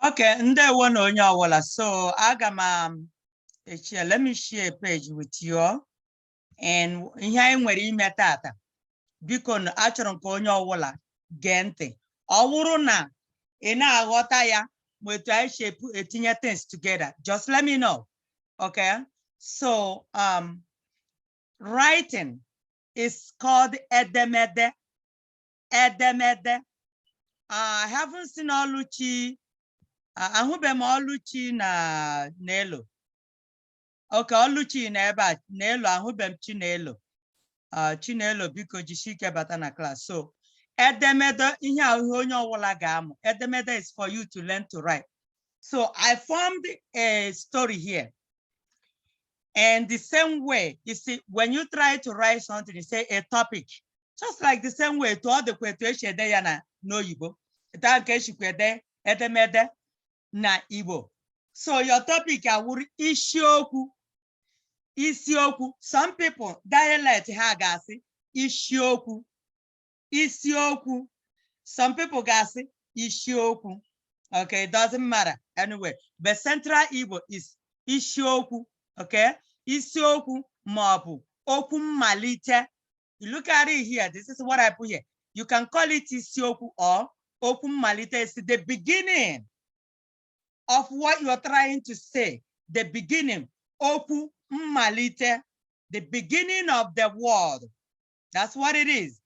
Okay, ndewo na onye ọwụla. So aga m let me share a page with you all. And ihe anyị nwere ime tata, biko na achọrọ m ka onye ọwụla gee ntị. Ọ bụrụ na ị na-aghọta ya ma etu anyị si etinye things together, just let me know. Okay? So writing is called edemede. Edemede. I haven't seen Oluchi. Ahụbeghị m Oluchi na Nelo. Okay, Oluchi na ebe a, Nelo ahụbeghị m Chinelo. Chinelo biko jisike bata na class. So edemede ihe ahụ onye ọwụla ga-amụ. Edemede is for you to learn to write. So I formed a story here. And the same way, you see, when you try to write something, you say a topic. Just like the same way to all the questions there na no Igbo. Edemede na Igbo. So your topic awuri isiokwu. Isiokwu. Some people dialect ha gasi isiokwu. Isiokwu. Some people gasi isiokwu. Okay, it doesn't matter anyway. But Central Igbo is isiokwu. Okay, isiokwu maọbụ okwu mmalite. You look at it here. This is what I put here. You can call it isiokwu or okwu mmalite. It's the beginning of what you are trying to say. The beginning. Okwu mmalite. The beginning of the word. That's what it is.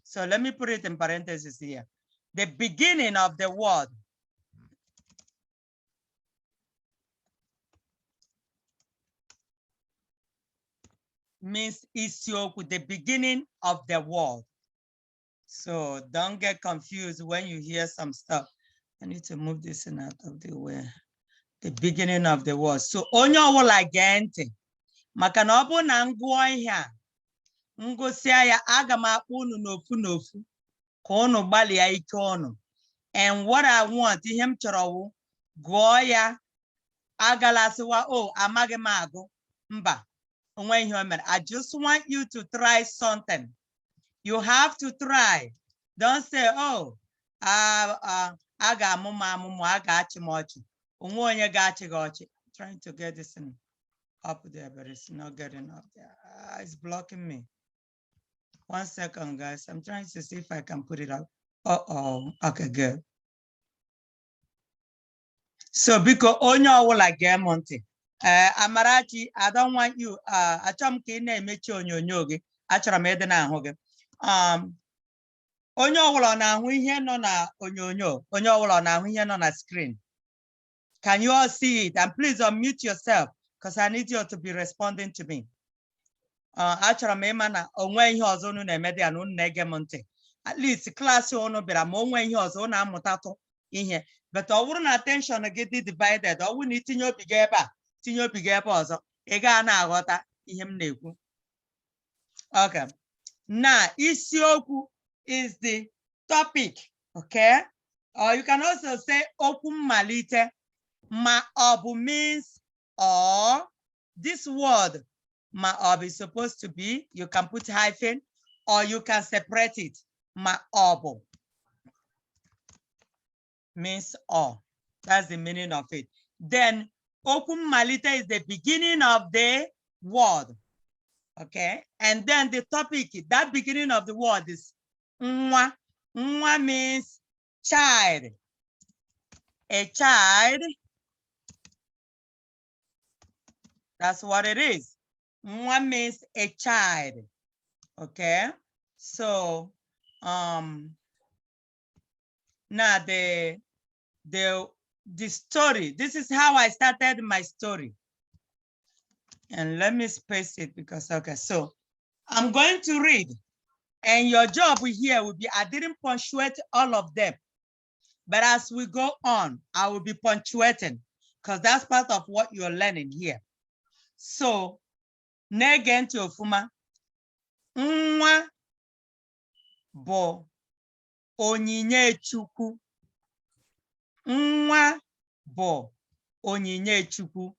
So let me put it in parentheses here. The beginning of the word. Means isioku, the beginning of the word. So don't get confused when you hear some stuff. I need to move this in out of the way. The beginning of the word. So onye ọwụla gee ntị. Maka na ọ bụ na ngụọ ihe a, ngụsịa ya, aga m akpọ unu n'ofu n'ofu ka unu gbalịa ike unu. And what I want, ihe m chọrọ wụ gụọ ya, agala sịwa, oh, amaghị m agụ. Mba. I just want you to try something. You have to try. Don't say, oh, I got mumu, I got you much. Trying to get this in up there, but it's not getting up there. It's blocking me. 1 second, guys. I'm trying to see if I can put it up. Uh-oh. Okay, good. So because onye ọwụla gee m ntị. Amarachi, I don't want you. Achọrọ m ka ị na-emechi onyonyo gị. Achọrọ m ịdị na-ahụ gị. Onye ọbụla na-ahụ ihe nọ na onyonyo. Onye ọbụla na-ahụ ihe nọ na screen. Can you all see it? And please unmute yourself because I need you to be responding to me. Achọrọ m ịma na onwe ihe ọzọ unu na-eme dị ya na unu na-ege m ntị. At least klaasị unu bịara ma onwe ihe ọzọ unu amụtatụ ihe. But ọ bụrụ na attention gị dị divided, ọ bụrụ na itinye obi gị ebe a, tinye obi gị ebe ọzọ, ị gaa na-aghọta ihe m na-ekwu. Okay. Now, isiokwu is the topic, okay? Or you can also say okwu mmalite. Maọbụ means or. This word maọbụ is supposed to be, you can put hyphen or you can separate it. Maọbụ means or. That's the meaning of it. Then okwu mmalite is the beginning of the word. Okay. And then the topic, that beginning of the word is nwa. Nwa means child. A child. That's what it is. Nwa means a child. Okay. So now the story, this is how I started my story. And let me space it because, okay, so I'm going to read. And your job here will be, I didn't punctuate all of them. But as we go on, I will be punctuating because that's part of what you're learning here. So, negenti ofuma. Nwa bo onyinye chukwu. Nwa bo onyinye chukwu.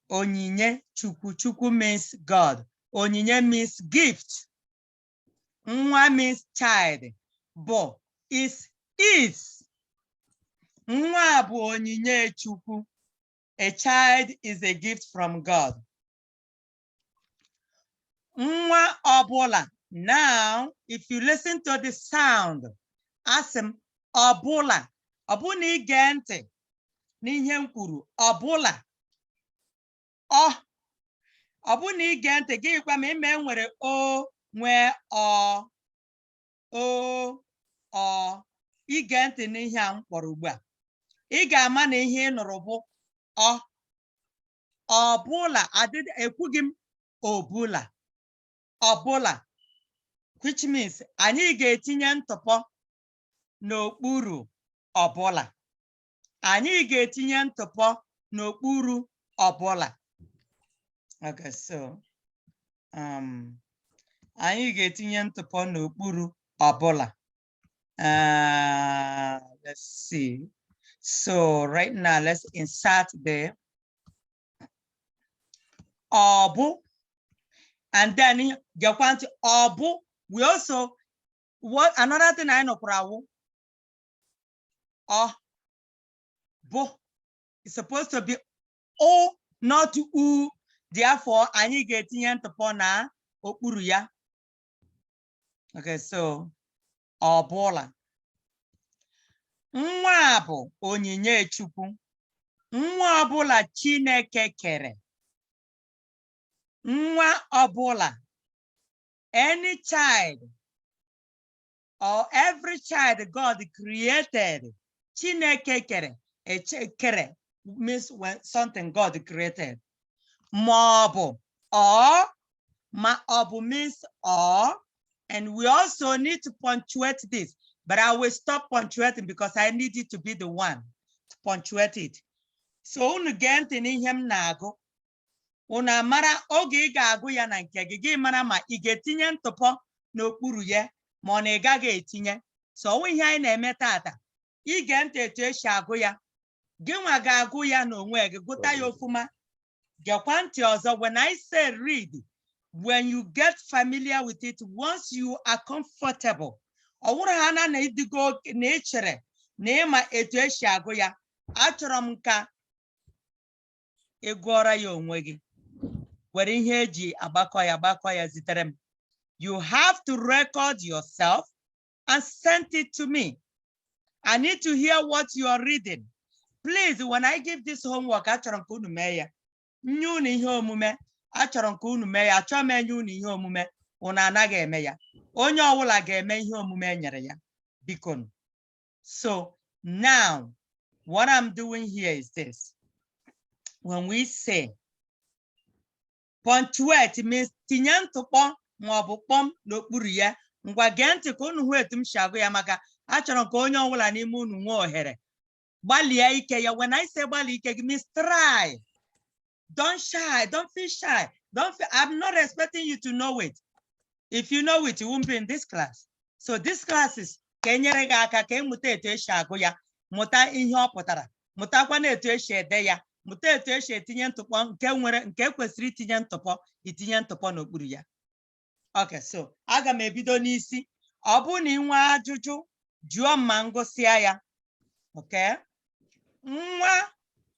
Onyinye chukwu. Chukwu means God. Onyinye means gift. Nwa means child. Bo is. Nwa bụ onyinye Chukwu. A child is a gift from God. Nwa ọbụla. Now, if you listen to the sound, ask him, ọbụla. Ọbụna ige ntị n'ihe m kwuru, ọbụla. Ọbụna ige ntị gị kwa ma ime nwere o nwee ọ ige ntị n'ihe a m kpọrọ ugbu a. Ị ga-ama na ihe ị nụrụ bụ ọbụla. Ekwughị m ọbụla. Ọbụla, which means anyị ga-etinye ntụpọ n'okpuru ọbụla. Anyị ga-etinye ntụpọ n'okpuru ọbụla. Okay, so anyị ga-etinye ntụpọ n'okpuru ọbụla. Let's see. So right now, let's insert there. Ọbụ. And then gekwanti ọbụ. We also, what another thing I know for bo. It's supposed to be o, not u. Therefore, anyị ga-etinye ntụpọ na okpuru ya. Okay, so ọbụla. Nwa bụ onyinye Chukwu. Nwa ọbụla Chineke kere. Nwa ọbụla. Any child or every child God created. Chineke kere. Kere means when something God created. Maọbụ or. Maọbụ means or. And we also need to punctuate this. But I will stop punctuating because I need it to be the one to punctuate it. So unu gee ntị n'ihe m na-agụ. Unu amara oge ị ga-agụ ya na nke gị mara ma ị ga-etinye ntụpọ n'okpuru ya ma ọ na ị gaghị etinye. So ọwụ ihe anyị na-eme tata. Ige ntị etu esi agụ ya. Gị nwa ga-agụ ya n'onwe gị, gụta ya ofuma. Gekwa ntị ọzọ. When I say read, when you get familiar with it, once you are comfortable, ọwụrụ ha na idigo na echere na ịma etu esi agụ ya. Achọrọ m ka ị gụọra ya onwe gị. Were ihe eji agbakọ ya zitere m. You have to record yourself and send it to me. I need to hear what you are reading. Please, when I give this homework, achọrọ m ka unu mee ya. Nye unu ihe omume. Achọrọ m ka unu mee ya. Achọrọ m enye unu ihe omume. Unu anaghị eme ya. Onye ọbụla ga-eme ihe omume enyere ya. Biko. So now, what I'm doing here is this. When we say punctuate, means tinye ntụpọ maọbụ kpọm n'okpuru ya. Ngwa gee ntị ka unu hụ etu m si agụ ya maka achọrọ ka onye ọbụla n'ime unu nwee ohere. Gbalịa ike ya. When I say gbalịa ike, it means try. Don't shy. Don't feel shy. I'm not expecting you to know it. If you know it, you won't be in this class. So this class is ka enyere gị aka ka ịmụta etu esi agụ ya. Mụta ihe ọ pụtara. Mụtakwa na etu esi ede ya. Mụta etu esi etinye ntụpọ nke kwesịrị itinye ntụpọ, itinye ntụpọ n'okpuru ya. Okay, so aga m ebido n'isi. Ọ bụ na ị nwee ajụjụ, jụọ ma ngụsịa ya. Okay? Nwa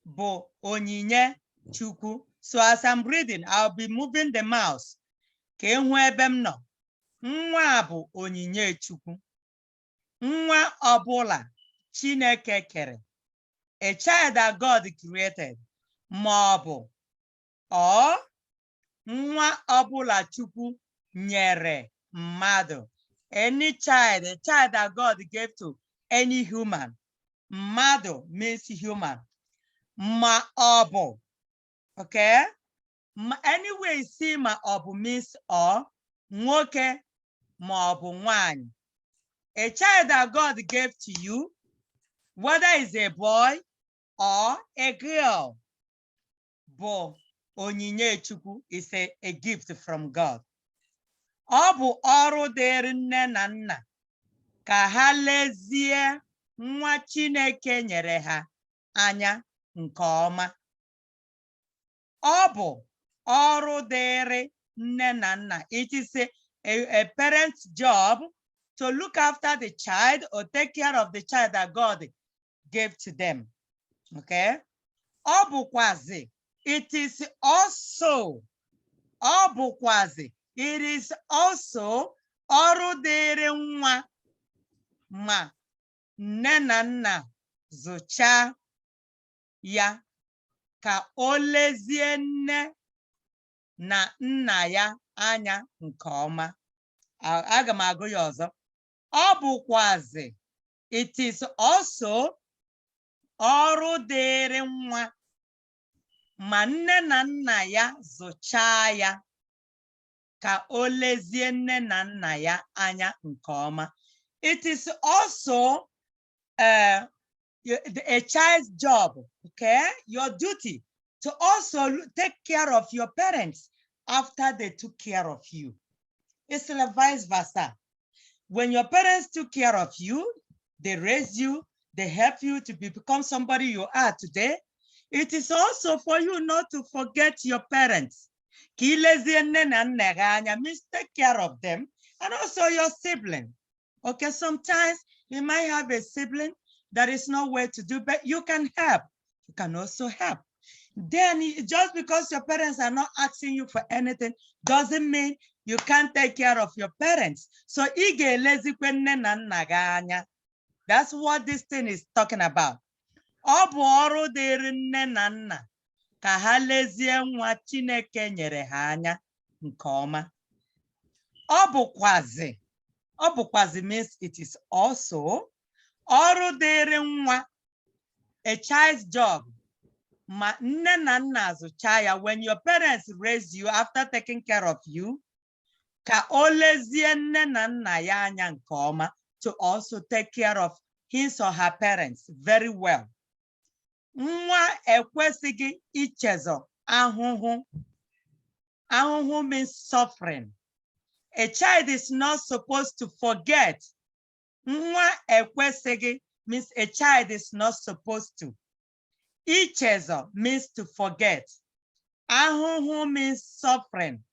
bụ onyinye Chukwu. So as I'm reading, I'll be moving the mouse. Ka ịhụ ebe m nọ. Nwa bụ onyinye Chukwu. Nwa ọbụla Chineke kere. A child that God created. Maọbụ or nwa ọbụla Chukwu nyere mmadụ. Any child, a child that God gave to any human. Mmadụ means human. Maọbụ. Okay? Anyway, see maọbụ means or. Nwoke maọbụ nwanyị. A child that God gave to you, whether it's a boy or a girl, bụ onyinye Chukwu, is a gift from God. Ọ bụ ọrụ dịrị nne na nna ka ha lezie nwa Chineke nyere ha anya nke ọma. Ọ bụ ọrụ dịrị nne na nna. It is a parent's job to look after the child or take care of the child that God gave to them. Okay? Obukwazi, it is also, obukwazi, it is also ọrụ dịrị nwa ma nne na nna zụcha ya ka o lezie nne na nna ya anya nke ọma. Aga m agụ ya ọzọ. Ọ bụkwazi, it is also ọrụ dịrị nwa ma nne na nna ya zụchaa ya ka o lezie nne na nna ya anya nke ọma. It is also a child's job, okay? Your duty to also take care of your parents after they took care of you. It's like vice versa. When your parents took care of you, they raised you, they help you to become somebody you are today. It is also for you not to forget your parents. Means take care of them, and also your sibling. Okay, sometimes you might have a sibling that is not well to do, but you can help. You can also help. Then just because your parents are not asking you for anything doesn't mean you can't take care of your parents. So that's what this thing is talking about. Ọ bụ ọrụ dịrị nne na nna ka ha lezie nwa Chineke nyere ha anya nke ọma. Ọ bụkwazi means it is also ọrụ dịrị nwa, a child's job, ma nne na nna zụcha ya, when your parents raised you after taking care of you, ka o lezie nne na nna ya anya nke ọma, to also take care of his or her parents very well. Nwa ekwesịghị ichezo ahụhụ. Ahụhụ means suffering. A child is not supposed to forget. Nwa ekwesịghị means a child is not supposed to. Ichezo means to forget. Ahụhụ means suffering.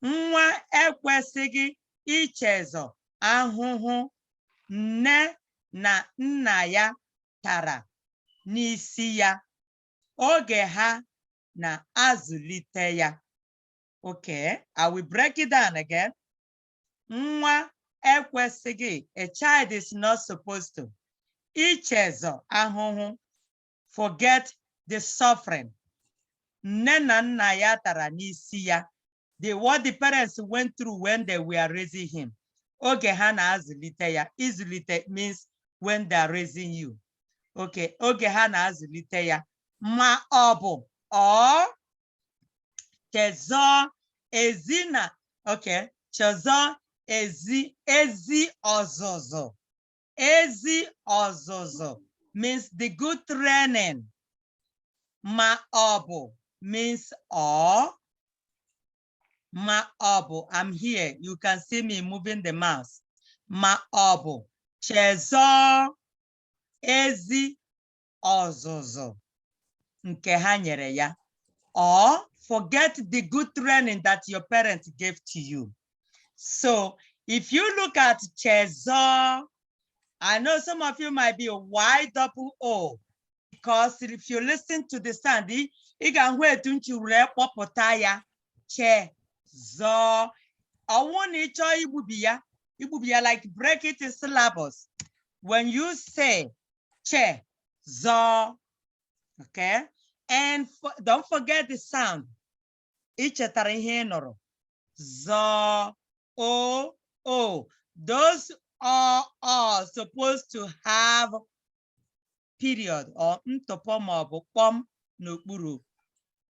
Nwa ekwesịghị ichezo ahụhụ nne na nna ya tara n'isi ya oge ha na-azụlite ya. Okay, I will break it down again. Nwa ekwesịghị, a child is not supposed to. Ichezo ahụhụ, forget the suffering. Nne na nna ya tara n'isi ya, what the parents went through when they were raising him. Oge ha na-azụlite ya. Izụlite means when they are raising you. Okay, oge ha na-azụlite ya. Ma ọ bụ, or chezo ezina. Okay, chezo ezi ọzụzụ. Ezi ọzụzụ means the good training. Ma ọ bụ means or. Ma ọ bụ, I'm here. You can see me moving the mouse. Ma ọ bụ chezo ezi ọzụzụ nke ha nyere ya. Or forget the good training that your parents gave to you. So if you look at chezo, I know some of you might be Y-double-O, because if you listen to the sound, you can wait until you repopota ya. Chezo. I want to show you like break it in syllables. When you say chezo, okay, and don't forget the sound. Zo, o. Those are supposed to have period or pom n'okpuru.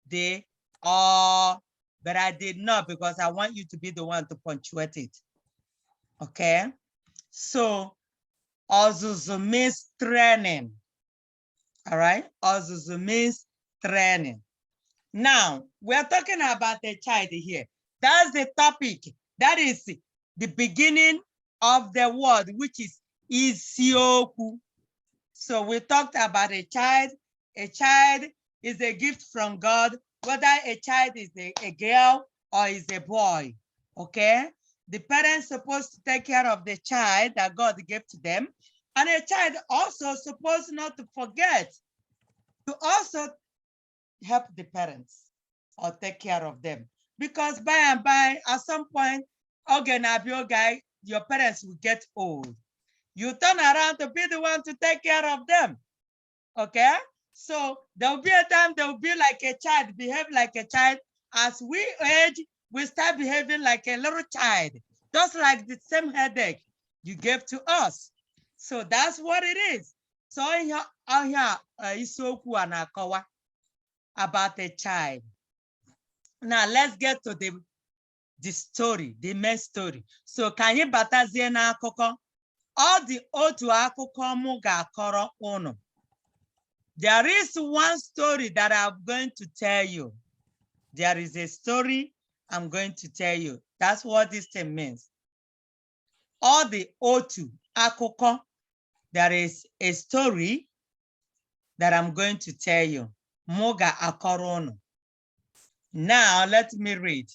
They are, but I did not, because I want you to be the one to punctuate it. Okay, so ọzụzụ means training. All right, ọzụzụ means training. Now we're talking about a child here. That's the topic. That is the beginning of the word, which is isioku. So we talked about a child. A child is a gift from God, whether a child is a girl or is a boy. Okay, the parents supposed to take care of the child that God gave to them, And a child also supposed not to forget to also help the parents or take care of them. Because by and by, at some point, okay, your parents will get old. You turn around to be the one to take care of them. Okay? So there will be a time they will be like a child, behave like a child. As we age, we start behaving like a little child, just like the same headache you gave to us. So that's what it is. So here isiokwu a na-akọwa about a child. Now let's get to the story, the main story. So ka anyị batazie n'akụkọ. Ọ dị otu akụkọ mụ ga-akọrọ unu. There is one story that I'm going to tell you. There is a story I'm going to tell you. That's what this thing means. All the otu akụkọ, there is a story that I'm going to tell you. Moga akorono. Now let me read.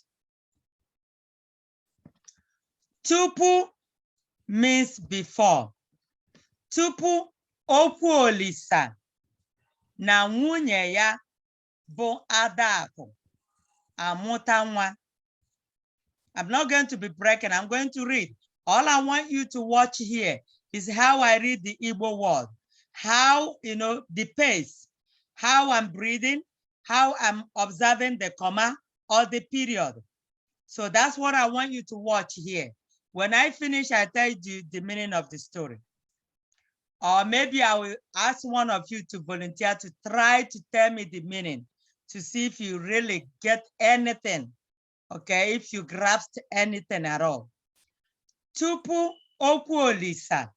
Tupu means before. Tupu okwu Olisa na nwunye ya bụ Adaku amụta nwa. I'm not going to be breaking. I'm going to read. All I want you to watch here is how I read the Igbo word. How, the pace, how I'm breathing, how I'm observing the comma or the period. So that's what I want you to watch here. When I finish, I tell you the meaning of the story. Or maybe I will ask one of you to volunteer to try to tell me the meaning to see if you really get anything, okay, if you grasped anything at all. Tupu okwu Olisa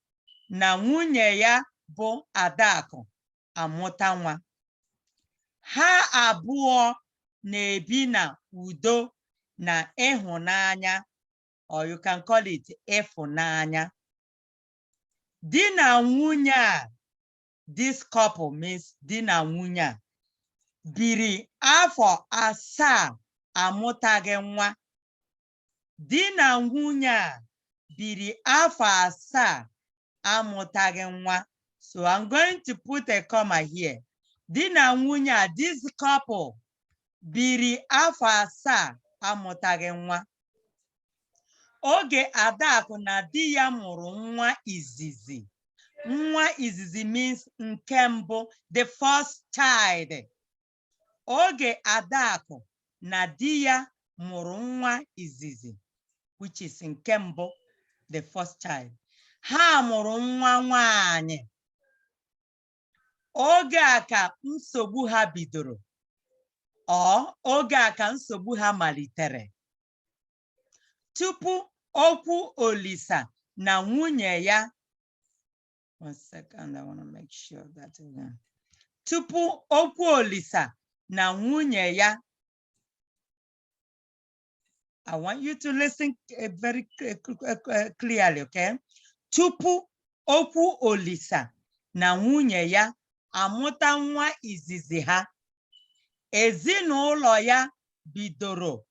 na nwunye ya bụ Adaku amụta nwa. Ha abụọ na-ebi na udo na ịhụnanya, or you can call it ịfụnanya. Di na nwunye a, this couple means di na nwunye a, biri afọ 7 amụtaghị nwa. Di na nwunye a biri afọ 7 amụtaghị nwa. So I'm going to put a comma here. Di na nwunye a, this couple biri afọ 7 amụtaghị nwa. Oge Adaku na di ya mụrụ nwa izizi. Nwa izizi means nke mbụ, the first child. Oge Adaku na di ya mụrụ nwa izizi, which is nke mbụ, the first child. Ha mụrụ nwa nwanyị. Oge a ka nsogbu ha bidoro. Oge a ka nsogbu ha malitere. Tupu okwu Olisa na nwunye ya. One second, I want to make sure that. Tupu okwu Olisa na nwunye ya. I want you to listen very clearly, okay? Tupu okwu Olisa na nwunye ya amụta nwa izizi ha. Ezinụlọ ya bidoro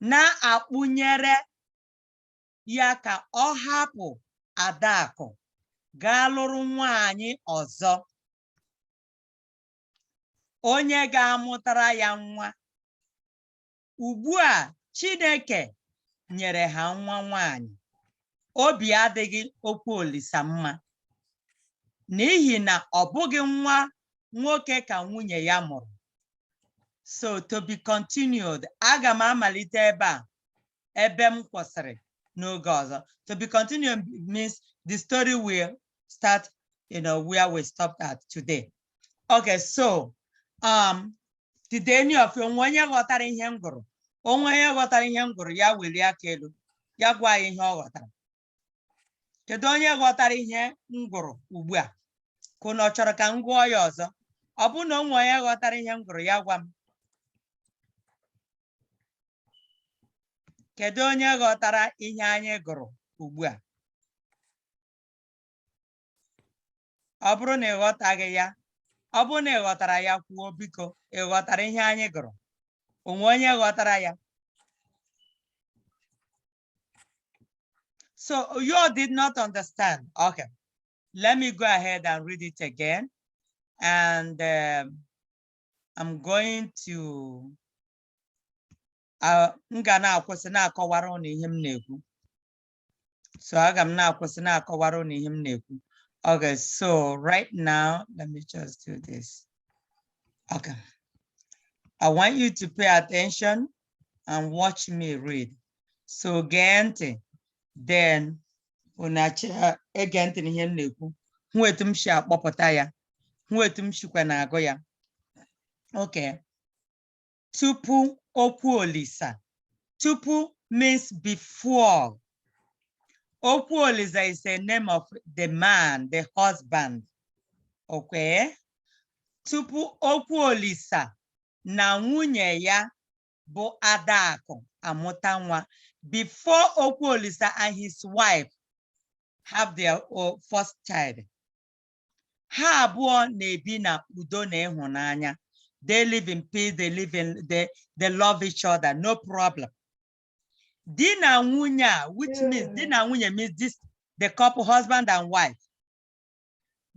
na-akpụnyere ya ka ọ hapụ Adaku gaa lụrụ nwanyị ọzọ, onye ga-amụtara ya nwa. Ugbu a Chineke nyere ha nwa nwanyị. Obi adịghị okwu Olisa mma n'ihi na ọ bụghị nwa nwoke ka nwunye ya mụrụ. So to be continued. Aga m amalite ebe a, ebe m kwụsịrị n'oge ọzọ. To be continued means the story will start, where we stopped at today. Okay, so did any of you onye ghọtara ihe m gụrụ? Onye ghọtara ihe m gụrụ ya welie aka elu, ya gwa ihe ọ ghọtara. Kedu onye ghọtara ihe m gụrụ ugbu a? Ka unu chọrọ ka m gụọ ya ọzọ? Ọ bụ na onye ghọtara ihe m gụrụ ya gwa m. Kedu onye ghọtara ihe anyị gụrụ ugbu a? Ọ bụrụ na ị ghọtaghị ya, ọ bụrụ na ị ghọtara ya, kwuo biko, ị ghọtara ihe anyị gụrụ? Onwe onye ghọtara ya? So you all did not understand. Okay. Let me go ahead and read it again. And I'm going to m ga na-akwụsị na-akọwara unu ihe m na-ekwu. So aga m na-akwụsị na-akọwara unu ihe m na-ekwu. Okay, so right now, let me just do this. Okay. I want you to pay attention and watch me read. So gee then unacha ege ntị n'ihe m na-ekwu. Hụ etu m si akpọpụta ya. Hụ etu m sikwa na-agụ ya. Okay. Tupu okwu Olisa. Tupu means before. Okwu Olisa is the name of the man, the husband. Okay. Tupu okwu Olisa na nwunye ya bụ Adaku amụta nwa. Before okwu Olisa and his wife have their first child. Ha abụọ na-ebi na udo na ịhụnanya. They live in peace, they love each other, no problem. Di na nwunye, which means di na nwunye means this, the couple, husband and wife.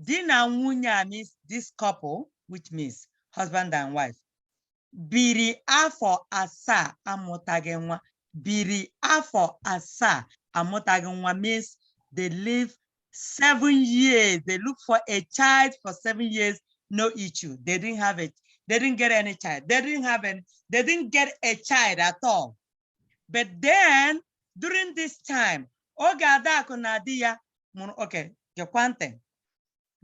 Di na nwunye means this couple, which means husband and wife. Biri afọ asaa amụtaghị nwa. Biri afọ asaa amụtaghị nwa means they live 7 years. They look for a child for 7 years, no issue. They didn't have it. They didn't get any child. They didn't get a child at all. But then during this time, okay,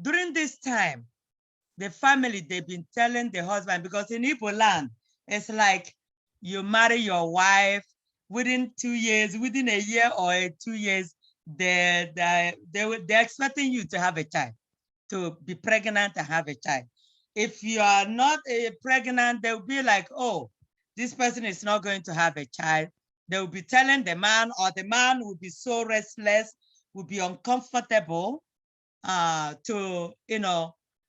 during this time, the family, they've been telling the husband, because in Igbo land, it's like you marry your wife within 2 years, within a year or 2 years, they're expecting you to have a child, to be pregnant and have a child. If you are not pregnant, they'll be like, oh, this person is not going to have a child. They will be telling the man, or the man will be so restless, will be uncomfortable to,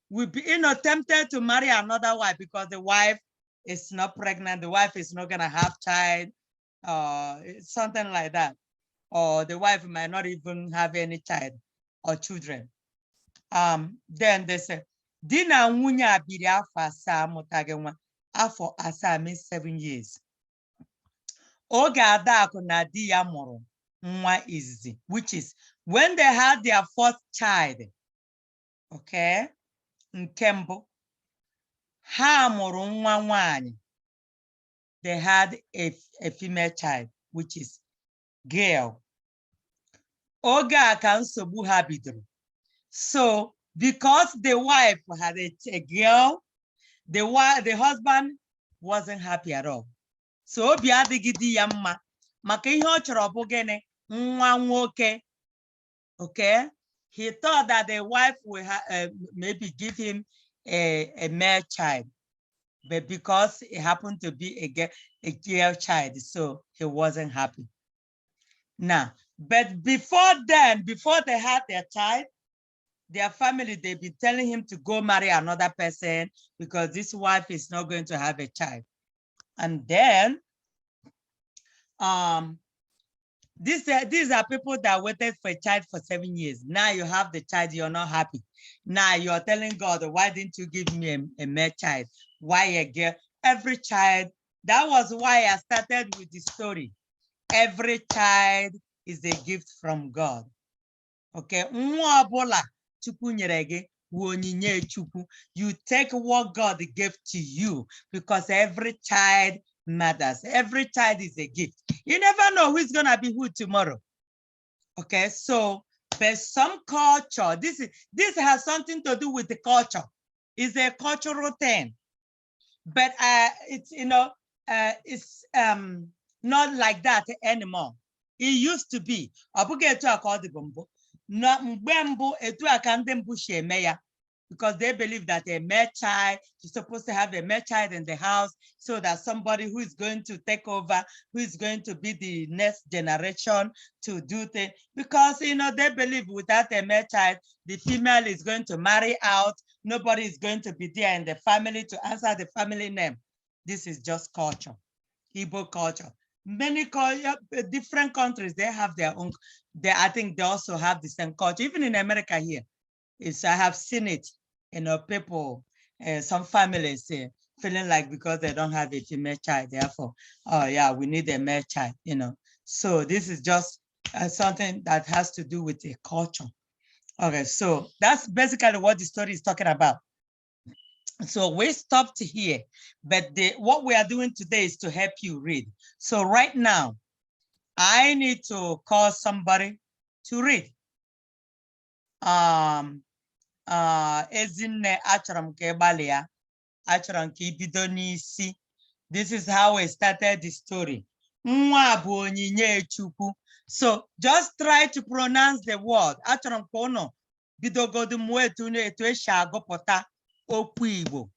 will be, tempted to marry another wife because the wife is not pregnant. The wife is not going to have child, something like that. Or the wife might not even have any child or children. Then they say, di na nwunye abiri afọ asaa amụtaghị nwa. Afọ asaa means 7 years. Oge Adaku na di ya mụrụ nwa izizi, which is when they had their first child. Okay, nke mbụ, ha mụrụ nwa nwanyị. They had a female child, which is girl. Oge a ka nsogbu ha bidoro. So because the wife had a girl, the husband wasn't happy at all. So obi adịghị di ya mma maka ihe ọ chọrọ bụ gịnị? Nwa nwoke. Okay, he thought that the wife will maybe give him a male child, but because it happened to be a girl child, so he wasn't happy. Now, but before then, before they had their child, their family, they've been telling him to go marry another person because this wife is not going to have a child. And then, these are people that waited for a child for 7 years. Now you have the child, you're not happy. Now you're telling God, why didn't you give me a male child? Why a girl? Every child, that was why I started with the story. Every child is a gift from God. Okay, you take what God gave to you because every child matters. Every child is a gift. You never know who's gonna be who tomorrow. Okay, so there's some culture. This has something to do with the culture. It's a cultural thing, but it's it's not like that anymore. It used to be. Because they believe that a male child is supposed to have a male child in the house so that somebody who is going to take over, who is going to be the next generation to do things. Because, they believe without a male child, the female is going to marry out. Nobody is going to be there in the family to answer the family name. This is just culture, Igbo culture. Many different countries, they have their own. I think they also have the same culture, even in America here. I have seen it, people, some families feeling like because they don't have a female child, therefore, oh yeah, we need a male child, So this is just something that has to do with a culture. Okay, so that's basically what the story is talking about. So we stopped here, but what we are doing today is to help you read. So right now, I need to call somebody to read. Ezinne, achọrọ m ka ị gbalịa, achọrọ m ka ị bido n'isi. This is how we started the story. Nwa bụ onyinye Chukwu. So just try to pronounce the word. Achọrọ m ka unu bidogodu m etu esi agụpụta okwu Igbo.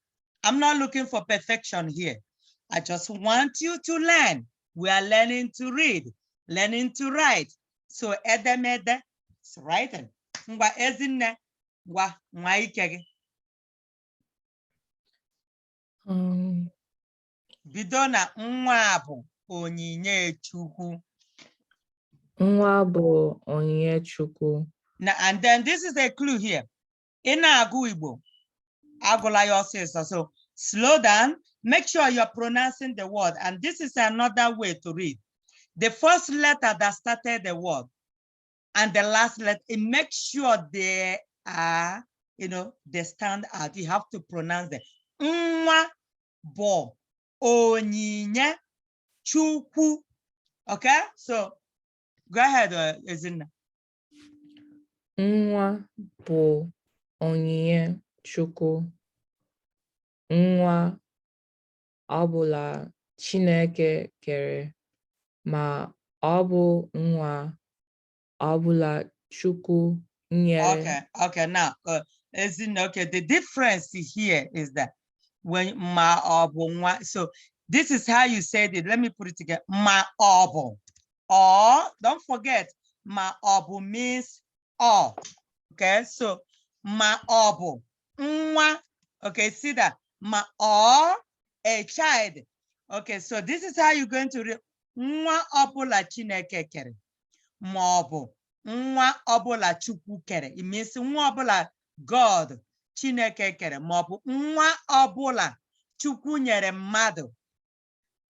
I'm not looking for perfection here. I just want you to learn. We are learning to read, learning to write. So edemede, it's writing. Ngwa Ezinne, nwa ike gị. Bido na nwa bụ onyinye Chukwu. Nwa bụ onyinye Chukwu. Now, and then this is a clue here. Ị na-agụ Igbo, agụla ya ọsịsọ. So slow down, make sure you're pronouncing the word. And this is another way to read. The first letter that started the word and the last letter, make sure they are, they stand out. You have to pronounce them. Nwa bụ onyinye Chukwu. Okay, so go ahead, Ezinne. Nwa bụ onyinye Chukwu. Nwa ọbụla Chineke kere, ma ọ bụ nwa ọbụla Chukwu nyere. Okay, now, Ezinne, okay, the difference here is that when ma ọ bụ nwa, so this is how you said it. Let me put it together. Ma ọ bụ, or don't forget, ma ọ bụ means all. Okay, so ma ọ bụ nwa. Okay, see that? Ma or a child. Okay, so this is how you're going to read. Nwa ọbụla Chineke kere, ma ọ bụ nwa ọbụla Chukwu kere. It means nwa ọbụla God Chineke kere, ma ọ bụ nwa ọbụla Chukwu nyere mmadụ.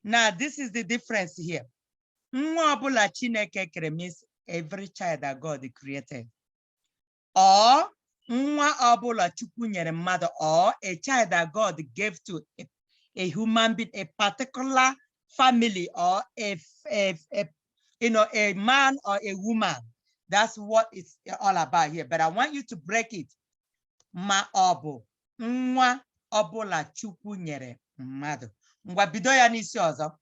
Now, this is the difference here. Nwa ọbụla Chineke kere means every child that God created. Or nwa ọbụla Chukwu nyere mmadụ, or a child that God gave to a human being, a particular family, or a man or a woman. That's what it's all about here. But I want you to break it. Ma ọ bụ nwa ọbụla Chukwu nyere mmadụ. Ngwa bido ya n'isi ọzọ.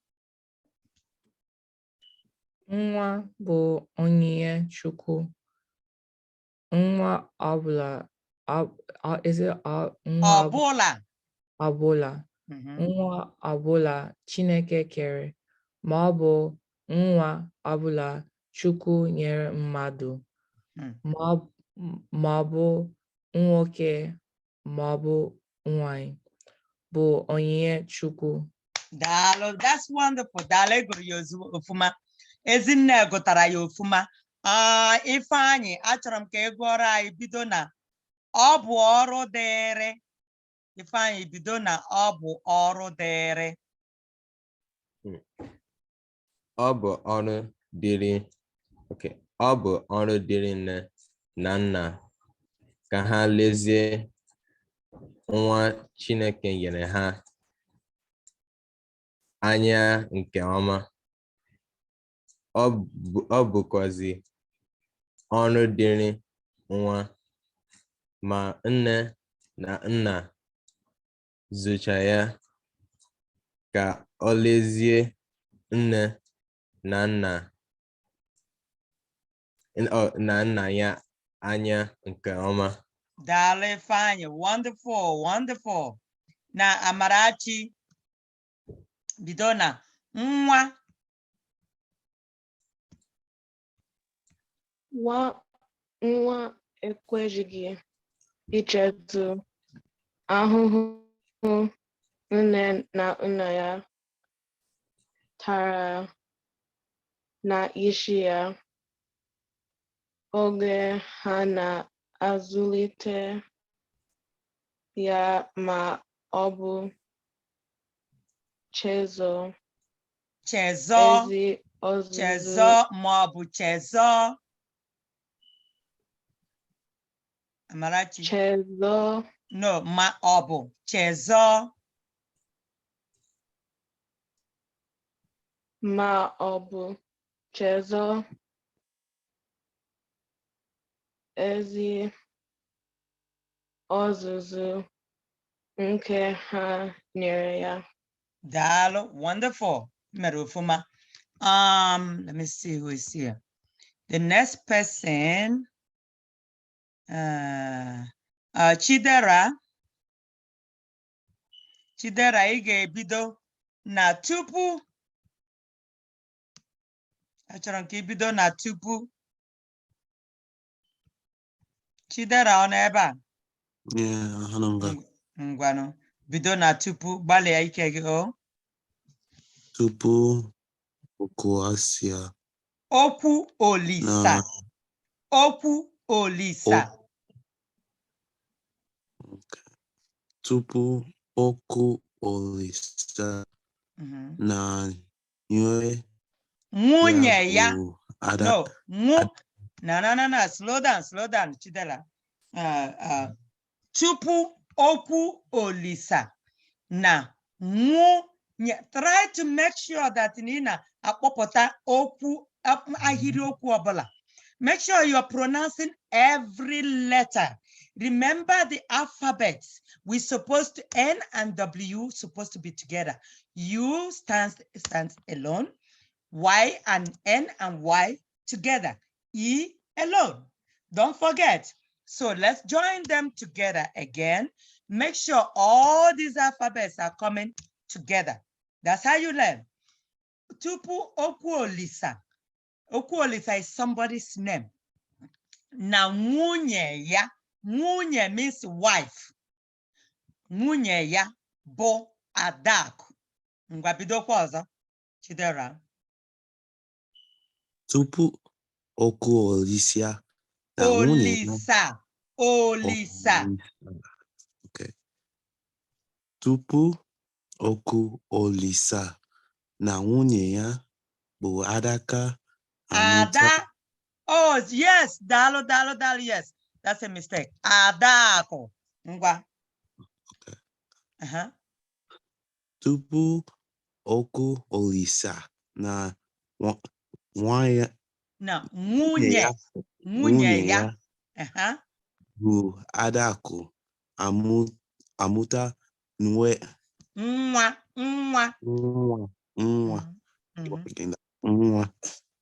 Nwa bụ onyinye Chukwu. Nwa ọbụla, nwa ọbụla Chineke kere, ma ọ bụ nwa ọbụla Chukwu nyere mmadụ, ma ọ bụ nwoke, ma ọ bụ nwanyị, bụ onyinye Chukwu. Daalụ, that's wonderful. Daalụ, gụrụ ya ofuma. Ezinne gụtara ya ofuma. Ifeanyị, achọrọ m ka ị gụọrọ anyị bido na ọ bụ ọrụ dịrị. Ifeanyị, bido na ọ bụ ọrụ dịrị. Ọ bụ ọrụ dịrị. Okay. Ọ bụ ọrụ dịrị nne na nna ka ha lezie nwa Chineke nyere ha anya nke ọma. Ọ bụkwazi ọrụ dịrị nwa ma nne na nna zụcha ya ka ọ lezie nne na nna ya anya nke ọma. Daalụ Ifeanyị, wonderful, wonderful. Na Amarachi, bido na nwa. Nwa ekweghị ichetu ahụhụ nne na nna ya tara na isi ya oge ha azụlite ya ma ọ bụ chezo Chezo, ezi ọzụzụ chezo, maọbụ chezo. Amarachi. chezo No, maọbụ chezo. ma ọ bụ chezo ezi ọzụzụ nke ha nyere ya. Dalo, wonderful. Merufuma. Let me see who is here. The next person, Chidera. Chidera, ị ga-ebido na tupu. Achọrọ m ka ibido na tupu. Chidera ọ nọ ebe a? Yeah, Hanunga. Ngwanụ, bido na tupu, gbalịa ike gị o. Tupu Okoasia Okwu Olisa. na Okwu Olisa. tupu Oku Olisa na Nyue Nwunye ya. bụ Ada. No, no, slow down, Chidera. Tupu Okwu Olisa na nwunye. Try to make sure that Nina akpọpụta okwu ahịrịokwu ọbụla. Make sure you're pronouncing every letter. Remember the alphabets. We're supposed to N and W supposed to be together. U stands alone. Y and N and Y together. E alone. Don't forget. So let's join them together again. Make sure all these alphabets are coming together. That's how you learn. Tupu Okwu Olisa. Okwu Olisa is somebody's name. Na nwunye ya. Nwunye means wife. Nwunye ya bụ Adaku. Ngwa bidokwa ọzọ, Chidera. Tupu Oku Olisia na nwunye ya. Olisa. Okay. Tupu Oku Olisa na nwunye ya bụ Adaka amụta. Ada. Oh, yes. Dalo, yes. That's a mistake. Adaku. Ngwa. Okay. Tupu Oku Olisa na nwunye ya bụ Adaku amụta nwa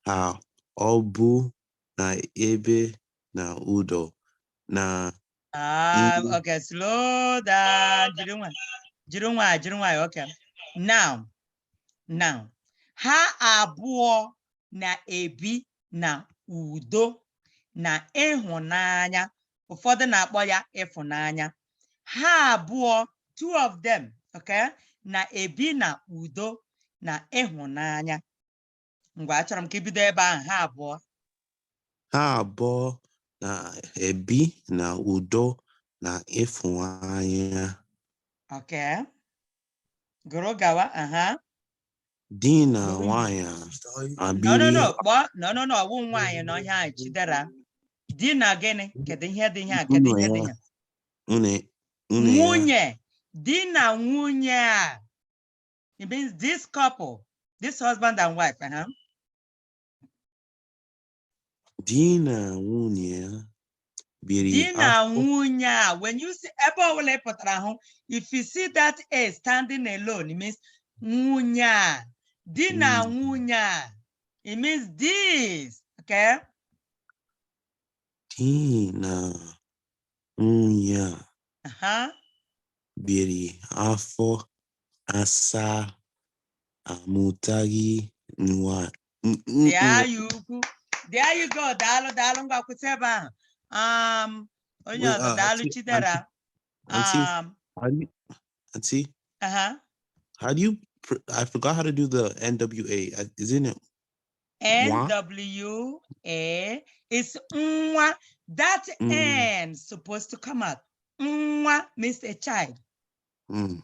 ha ọ bụ na ebe na udo na okay, slow down. Jiri nwa. Okay. Now, ha abụọ na-ebi na udo na ịhụnanya. Ụfọdụ na-akpọ ya ịfụnanya. Ha abụọ, two of them, okay, na-ebi na udo na ịhụnanya. Ngwa, achọrọ m ka ibido ebe ahụ. Ha abụọ na-ebi na udo na ịfụnanya. Okay. Guru gawa. Di na nwanyị abịrị. No. Ọwụ nwanyị nọ ihe a, Chidera. Di na gịnị? Kedu ihe dị ihe a? Kedu ihe dị ihe? Nwunye. Di na nwunye a. It means this couple, this husband and wife. Di na nwunye biri. Di na nwunye a. When you see ebe ọbụla pụtara ahụ, if you see that A standing alone, it means nwunye a. Di na nwunye a. It means this. Okay? Di na nwunye biri afọ asaa amụtaghị nwa. There you go. Daalụ ngwa kwụsị ebe ahụ. Onye ọzọ, daalụ Chidera. Auntie. How do you? I forgot how to do the NWA. Isn't it? NWA is nwa. That N supposed to come out. Nwa means a child. Okay,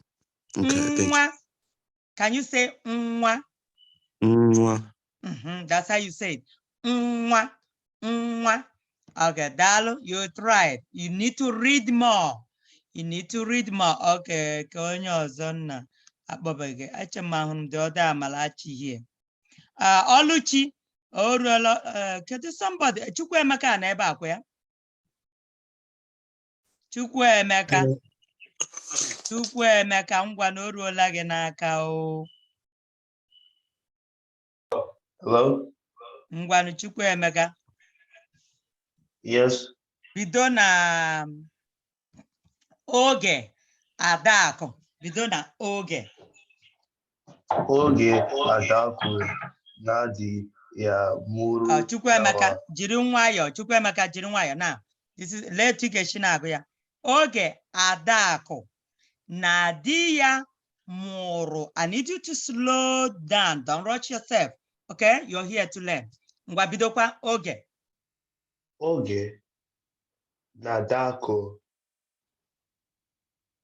thank Nwa. Can you say nwa? you. That's how you say it. Nwa. Nwa. Okay, Dalo, you tried. You need to read more. You need to read more. Okay, Konyo Zonna. The other Malachi here. Oluchi. Kedu somebody. Chukwuemeka na ebe akwa ya? Chukwuemeka. Chukwuemeka ngwa na oruola gị n'aka o. Hello? Ngwanu Chukwuemeka. Yes. Bido na oge Adaku. Bido na oge. Oge Adaku Nadi ya Muru. Chukwuemeka jiri nwayọ. Chukwuemeka jiri nwayọ. Now, this is let you get ya. Oge Adaku na di ya mụrụ. I need you to slow down. Don't rush yourself. Okay? You're here to learn. Ngwa bidokwa oge. Oge Nadako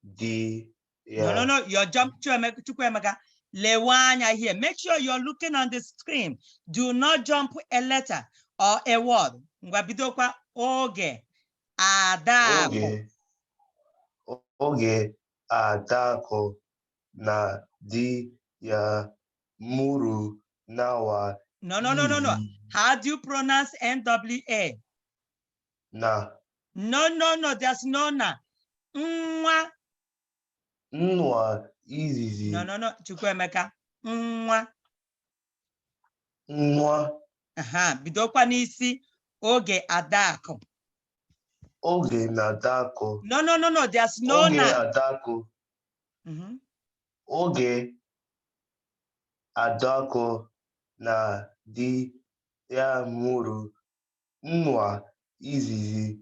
di ya. No. You're jump to Chukwuemeka. Lewanya here. Make sure you're looking on the screen. Do not jump a letter or a word. Ngwa bidokwa oge Adaku. Oge Adako na di ya muru nawa. No. How do you pronounce NWA? Na. No. There's no na. Nwa. Nwa izizi. No. Chukwuemeka. Nwa. Nwa. Bidokwa n'isi oge Adaku. Oge Nadako. No. There's no Oge na. Adako. Oge Adako na di ya muru nwa izizi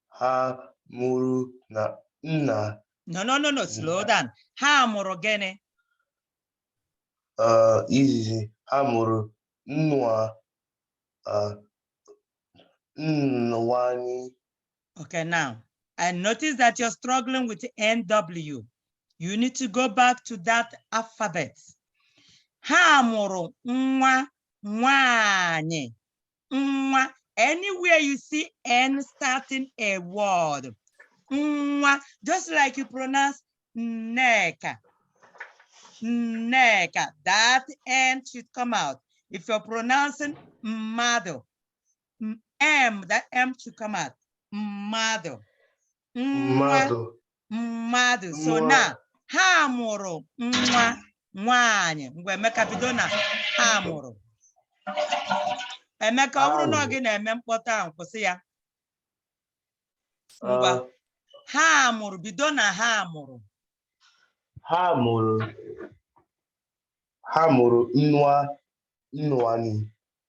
ha muru na nna. No. Slow down. Ha mụrụ gịnị? Izizi ha muru nwa nwanyị. Okay, now I notice that you're struggling with the NW. You need to go back to that alphabet. Ha mụrụ nwa nwanyị. Nwa. Anywhere you see N starting a word, nwa, just like you pronounce neka. Neka. That N should come out. If you're pronouncing mado, that M should come out. Mado. Mado. So now, ha mụrụ nwa nwanyị. Mgbe Emeka bido na ha mụrụ. Emeka, ọ bụrụ na gị na-eme mkpọta ahụ, kwụsị ya. Ngwa. Ha mụrụ. Bido na ha mụrụ. Ha mụrụ nwanyị.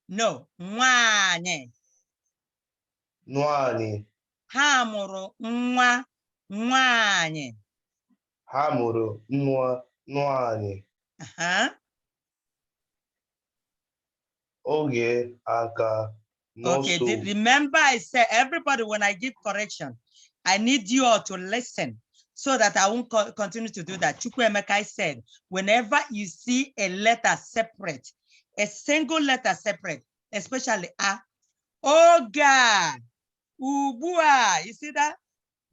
No, nwanyị. Nwanyị. Ha mụrụ nwa nwanyị. Ha mụrụ nwa nwanyị. Oge aka n'ọsọ. Okay, remember I said, everybody, when I give correction, I need you all to listen so that I won't continue to do that. Chukwuemeka said, whenever you see a letter separate, a single letter separate, especially a, oga, ubua, you see that?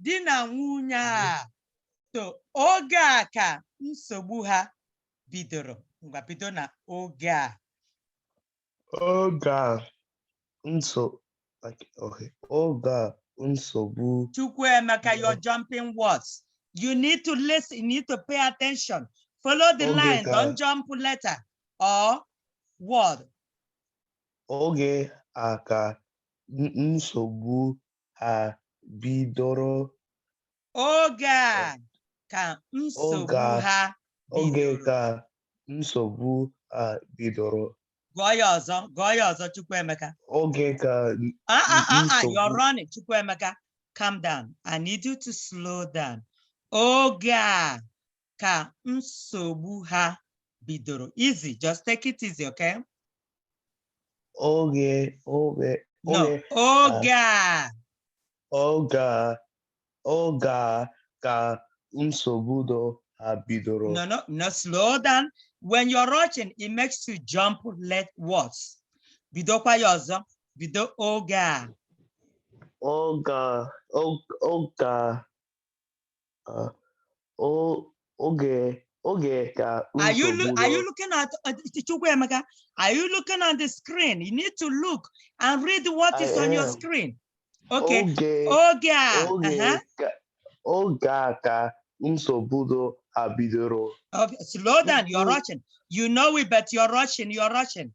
Dina nwunye. So, oga ka nsogbu ha bidoro. Ngwa bido na oga. Oga nsogbu. Chukwuemeka, you're jumping words. You need to listen. You need to pay attention. Follow the line. Don't jump letter or word. Oge aka nsogbu ha bidoro. Oge ka nsogbu ha bidoro. Oge ka nsogbu ha bidoro. Gụọ ya ọzọ, Chukwuemeka. Oge ka you're running, Chukwuemeka. Calm down. I need you to slow down. Oge ka nsogbu ha bidoro. Easy. Just take it easy, okay? Oge No. Okay. Oga. Oga ka nsogbu bidoro. No, slow down. When you're rushing, it makes you jump let words. Bido kwa ya ọzọ. Bido oga. Oga oge ka Are you nsogbu looking at Chukwuemeka? Are you looking at the screen? You need to look and read what is on your screen. Okay. Oga. Oge ka nsogbu bidoro. Okay, slow down. You're rushing. You know it, but you're rushing. You're rushing.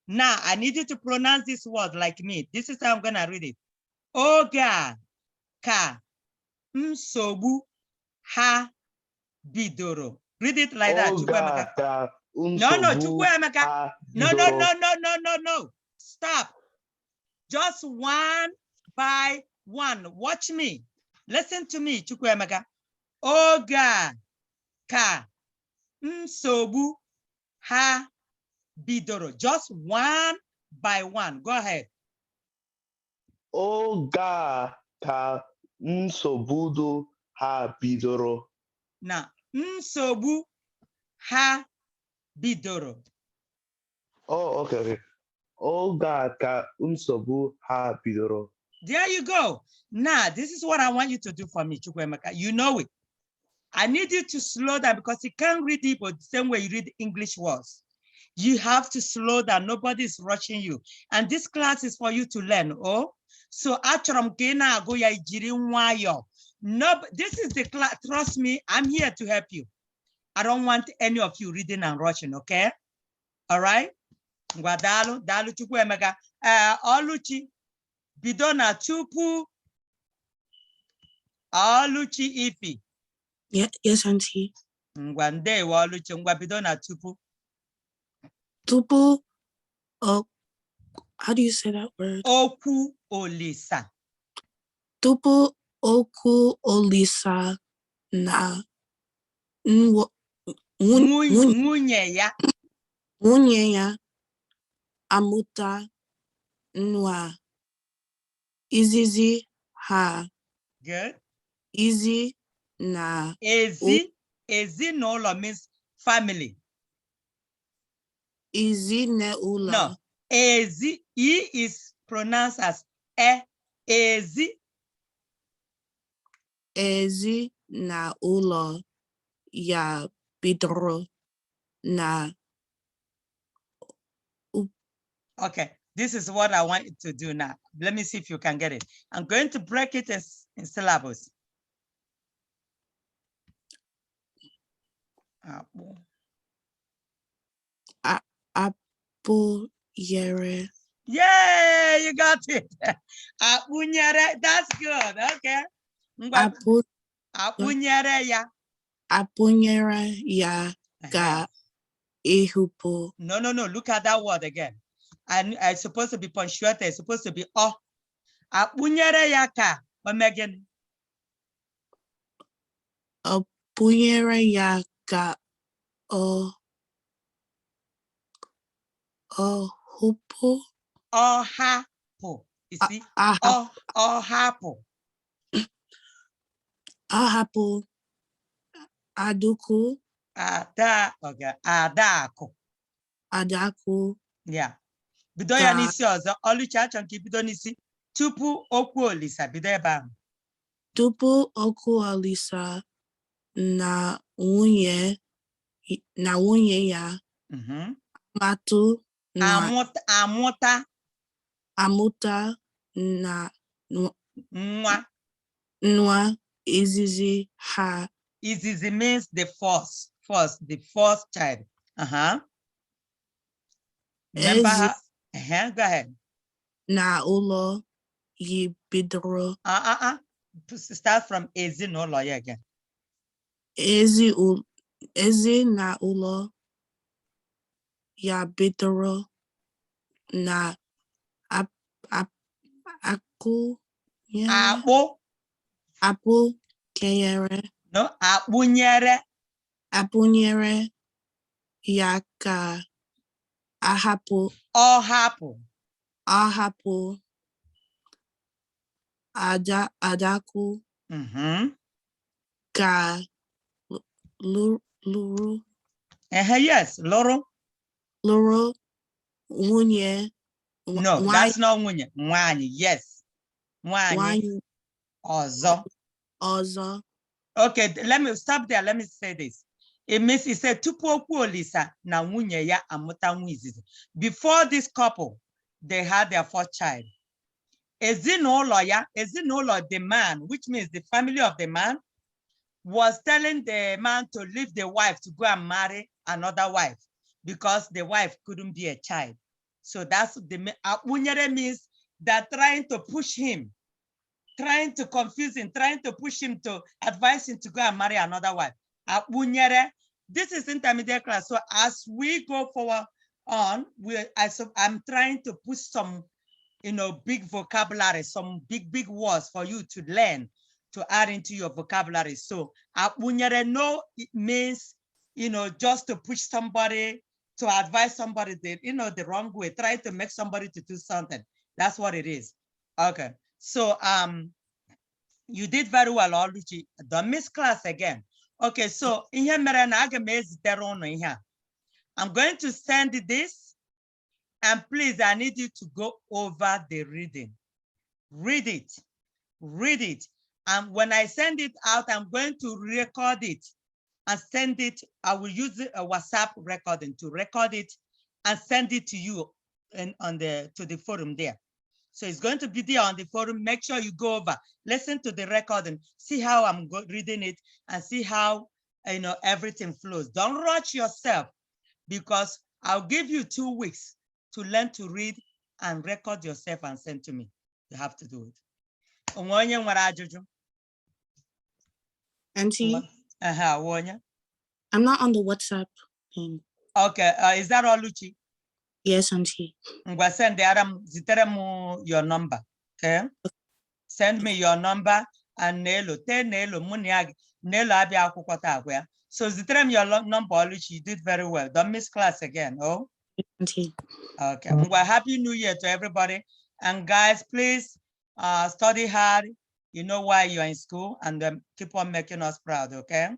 Now, I need you to pronounce this word like me. This is how I'm going to read it. Oga ka nsogbu ha bidoro. Read it like that, Chukwuemeka. No, Chukwuemeka. No. Stop. Just one by one. Watch me. Listen to me, Chukwuemeka. Oga ka nsogbu ha bidoro. Just one by one. Go ahead. Oga ka nsogbu ha bidoro. Now, nsogbu ha bidoro. Oh, okay. Oga ka nsogbu ha bidoro. There you go. Now, this is what I want you to do for me, Chukwuemeka. You know it. I need you to slow down because you can't read Igbo the same way you read English words. You have to slow down. Nobody is rushing you. And this class is for you to learn. Oh, so no, this is the class. Trust me, I'm here to help you. I don't want any of you reading and rushing, okay? All right? Dalu Chukwuemeka. Oluchi bidona tupu. Oluchi ifi. Yes, Auntie. Ngwande Oluchi bidona tupu. Tupu. How do you say that word? Okwu olisa. Tupu okwu olisa na nwunye ya. Nwunye ya amụta nwa izizi ha. Good. Ezi na ezinụlọ means family. Ezinụlọ. No, ezi, E is pronounced as e. Ezinụlọ ya bidoro na. Okay, this is what I want you to do now. Let me see if you can get it. I'm going to break it in syllables. Apụnyere. Yeah, you got it. Apụnyere, that's good. Okay. Apụnyere ya. Apụnyere ya ga ehupu. No. Look at that word again. And it's supposed to be punctuated. It's supposed to be oh. Apụnyere ya ka omegin. Apụnyere ya ka hupu. Ọhapụ. You see? Ọhapụ. Ahapụ Aduku. Okay. Adaku. Adaku. Yeah. Bido ya n'isi ọzọ. Oluchi achọ nke bido n'isi. Tupu okwu olisa. Bido ebe ahụ. Tupu okwu olisa na nwunye ya. Matu na. Amụta na nwa izizi ha. Izizi means the first, the first child. Remember her? Go ahead. Na ụlọ yi bidoro. Start from ezinụlọ ya again. Ezi na ụlọ ya bidoro na apụ kenyere. No, apụnyere. Apụnyere ya ka ahapụ. Ọhapụ. Ahapụ Adaku ga luru Yes, Loro. luru wunye. No, that's not wunye. Mwani, yes. Mwani. Ozo. Ozo. Okay, let me stop there. Let me say this. It means it said tupu okwu olisa na nwunye ya amuta nwa izizi. Before this couple, they had their fourth child. Ezinụlọ ya, ezinụlọ the man, which means the family of the man, was telling the man to leave the wife to go and marry another wife because the wife couldn't be a child. So that's the apunyere means they're trying to push him, trying to confuse him, trying to push him to advise him to go and marry another wife. Apunyere, this is intermediate class. So as we go forward on, I'm trying to put some, big vocabulary, some big words for you to learn, to add into your vocabulary. So apunyere no, it means, just to push somebody, to advise somebody, the wrong way, try to make somebody to do something. That's what it is. Okay. So you did very well, Oluchi. Don't miss class again. Okay, so I'm going to send this, and please, I need you to go over the reading. Read it. Read it. And when I send it out, I'm going to record it and send it. I will use a WhatsApp recording to record it and send it to you to the forum there. So it's going to be there on the forum. Make sure you go over, listen to the recording, see how I'm reading it, and see how everything flows. Don't rush yourself, because I'll give you 2 weeks to learn to read and record yourself and send to me. You have to do it. Auntie, I'm not on the WhatsApp thing. Okay, is that all, Luchi? Yes, Auntie. Send your number. Okay. Send me your number and Nelo. Tell Nelo Nelo abia akwukwota. So zitere your number, Luchi. You did very well. Don't miss class again. Oh. Auntie. Okay. Happy New Year to everybody. And guys, please study hard. You know why you're in school, and keep on making us proud. Okay.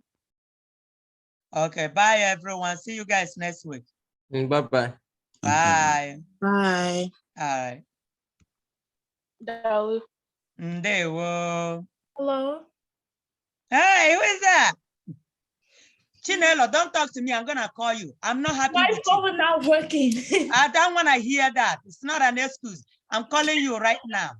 Okay. Bye, everyone. See you guys next week. Bye-bye. Bye. Bye. All right. Dalu. Ndewo. Hello. Hey, who is that? Chinelo, don't talk to me. I'm gonna call you. I'm not happy My with phone you. is not working. I don't want to hear that. It's not an excuse. I'm calling you right now.